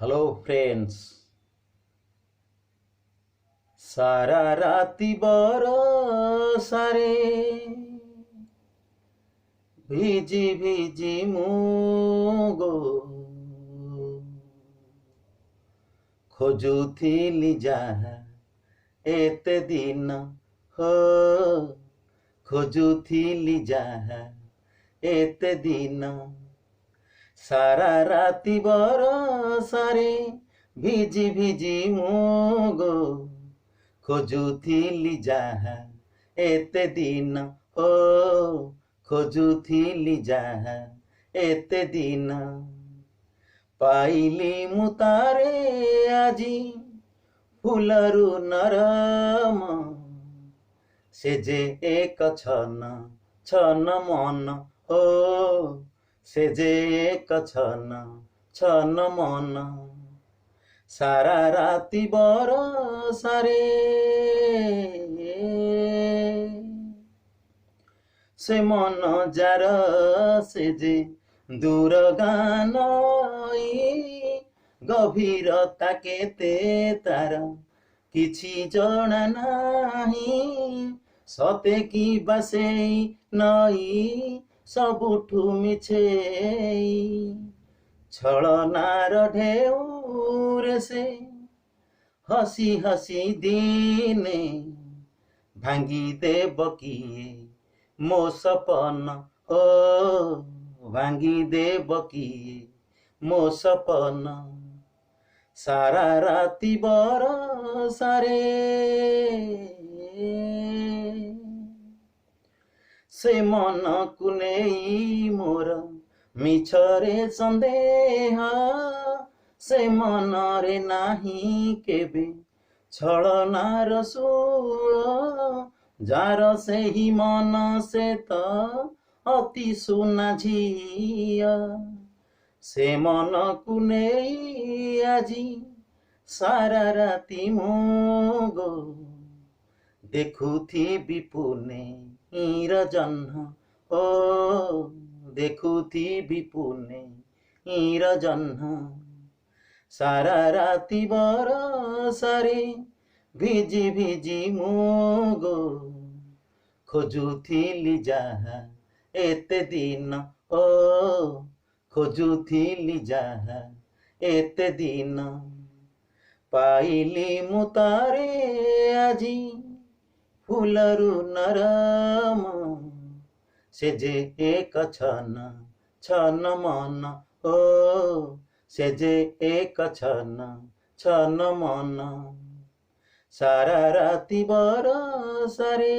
Hello friends. सारा राति बरसारे ভিজি ভিজি মুগো ଖୋଜୁଥିଲି ଯାହା ଏତେ ଦିନ ହୋ ଖୋଜୁଥିଲି ଯାହା ଏତେ ଦିନ ସାରା ରାତି ବରସାରେ ଭିଜି ଭିଜି ମୁଗୋ ଖୋଜୁଥିଲି ଯାହା ଏତେ ଦିନ ଓ ଖୋଜୁଥିଲି ଯାହା ଏତେ ଦିନ ପାଇଲି ମୁଁ ତାରେ ଆଜି ଫୁଲରୁ ନରମ ସେ ଯେ ଏକ ଛନ ଛନ ମନ ଓ ସେ ଯେ ଏକ ଛନ ଛନ ମନ ସାରା ରାତି ବରସାରେ ସେ ମନ ଯାର ସେ ଯେ ଦୂର ଗାନ ଗଭୀରତା କେତେ ତାର କିଛି ଜଣା ନାହିଁ ସତେ କି ବା ସେଇ ନଈ ସବୁଠୁ ମିଛେଇ ଛଳନାର ଢେଉରେ ସେ ହସି ହସି ଦିନେ ଭାଙ୍ଗି ଦେବ କିଏ ମୋ ସପନ ଓ ଭାଙ୍ଗି ଦେବ କିଏ ମୋ ସପନ ସାରା ରାତି ବରସାରେ ସେ ମନକୁ ନେଇ ମୋର ମିଛରେ ସନ୍ଦେହ ସେ ମନରେ ନାହିଁ କେବେ ଛଳନାର ସୁର ଯାର ସେହି ମନ ସେ ତ ଅତି ସୁନା ଝିଅ ସେ ମନକୁ ନେଇ ଆଜି ସାରା ରାତି ମୁଁ ଗୋ ଦେଖୁଥିବି ପୁନେଇର ଜହ୍ନ ଓ ଦେଖୁଥିବି ପୁନେଇର ଜହ୍ନ ସାରା ରାତି ବରସାରେ ଭିଜି ଭିଜି ମୁଁ ଗୋ ଖୋଜୁଥିଲି ଯାହା ଏତେ ଦିନ ଓ ଖୋଜୁଥିଲି ଯାହା ଏତେ ଦିନ ପାଇଲି ମୁଁ ତାରେ ଆଜି ଫୁଲରୁ ନରମ ସେ ଯେ ଏକ ଛନ ଛନ ମନ ଓ ସେ ଯେ ଏକ ଛନ ଛନ ମନ ସାରା ରାତି ବରସାରେ